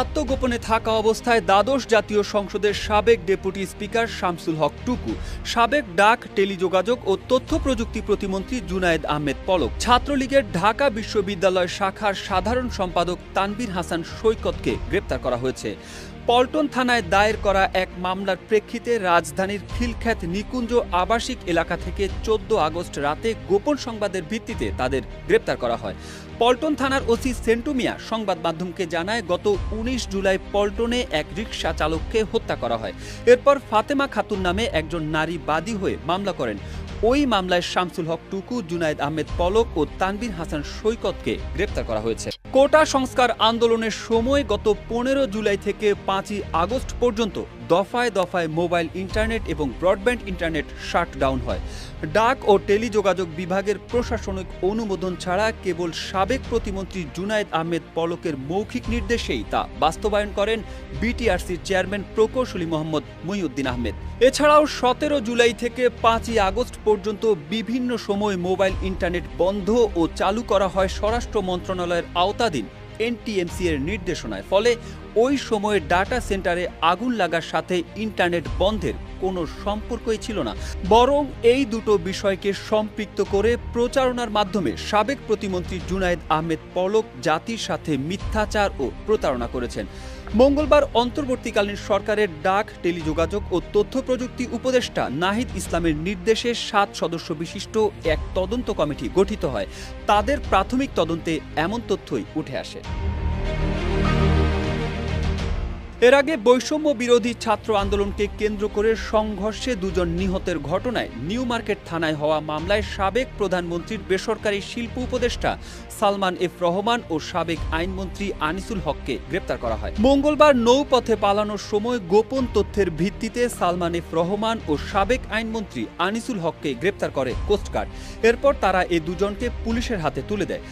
আত্মগোপনে থাকা অবস্থায় দ্বাদশ জাতীয় সংসদের সাবেক ডেপুটি স্পিকার শামসুল হক টুকু, সাবেক ডাক, টেলিযোগাযোগ ও তথ্য প্রযুক্তি প্রতিমন্ত্রী জুনায়েদ আহমেদ পলক, ছাত্রলীগের ঢাকা বিশ্ববিদ্যালয় শাখার সাধারণ সম্পাদক তানভীর হাসান সৈকতকে গ্রেপ্তার করা হয়েছে। পল্টন থানায় দায়ের করা এক মামলার প্রেক্ষিতে রাজধানীর খিলখ্যাত নিকুঞ্জ আবাসিক এলাকা থেকে 14 আগস্ট রাতে গোপন সংবাদের ভিত্তিতে তাদের গ্রেপ্তার করা হয়। পল্টন থানার ওসি সেন্টু মিয়া সংবাদ মাধ্যমকে জানায়, গত 19 জুলাই পল্টনে এক রিকশা চালককে হত্যা করা হয়। এরপর ফাতেমা খাতুন নামে একজন নারী বাদী হয়ে মামলা করেন। ওই মামলায় শামসুল হক টুকু, জুনায়েদ আহমেদ পলক ও তানভীর হাসান সৈকতকে গ্রেপ্তার করা হয়েছে। কোটা সংস্কার আন্দোলনের সময় গত 15 জুলাই থেকে 5 আগস্ট পর্যন্ত দফায় দফায় মোবাইল ইন্টারনেট এবং ব্রডব্যান্ড ইন্টারনেট শাটডাউন হয়। ডাক ও টেলিযোগাযোগ বিভাগের প্রশাসনিক অনুমোদন ছাড়া কেবল সাবেক প্রতিমন্ত্রী জুনায়েদ আহমেদ পলকের মৌখিক নির্দেশেই তা বাস্তবায়ন করেন বিটিআরসির চেয়ারম্যান প্রকৌশলী মোহাম্মদ মহিউদ্দিন আহমেদ। এছাড়াও 17 জুলাই থেকে 5 আগস্ট পর্যন্ত বিভিন্ন সময় মোবাইল ইন্টারনেট বন্ধ ও চালু করা হয় স্বরাষ্ট্র মন্ত্রণালয়ের আওতাধীন এনটিএমসি এর নির্দেশনায়। ফলে ওই সময়ে ডাটা সেন্টারে আগুন লাগার সাথে ইন্টারনেট বন্ধের কোনো সম্পর্কই ছিল না, বরং এই দুটো বিষয়কে সম্পৃক্ত করে প্রচারণার মাধ্যমে সাবেক প্রতিমন্ত্রী জুনায়েদ আহমেদ পলক জাতির সাথে মিথ্যাচার ও প্রতারণা করেছেন। মঙ্গলবার অন্তর্বর্তীকালীন সরকারের ডাক, টেলিযোগাযোগ ও তথ্য প্রযুক্তি উপদেষ্টা নাহিদ ইসলামের নির্দেশে 7 সদস্য বিশিষ্ট এক তদন্ত কমিটি গঠিত হয়। তাদের প্রাথমিক তদন্তে এমন তথ্যই উঠে আসে। এর আগে বৈষম্য বিরোধী ছাত্র আন্দোলনকে কেন্দ্র করে সংঘর্ষে 2 জন নিহতের ঘটনায় নিউ মার্কেট থানায় হওয়া মামলায় সাবেক প্রধানমন্ত্রীর বেসরকারি শিল্প উপদেষ্টা সালমান এফ রহমান ও সাবেক আইনমন্ত্রী আনিসুল হককে গ্রেপ্তার করা হয়। মঙ্গলবার নৌপথে পালানোর সময় গোপন তথ্যের ভিত্তিতে সালমান এফ রহমান ও সাবেক আইনমন্ত্রী আনিসুল হককে গ্রেপ্তার করে কোস্টগার্ড। এরপর তারা এই দুজনকে পুলিশের হাতে তুলে দেয়।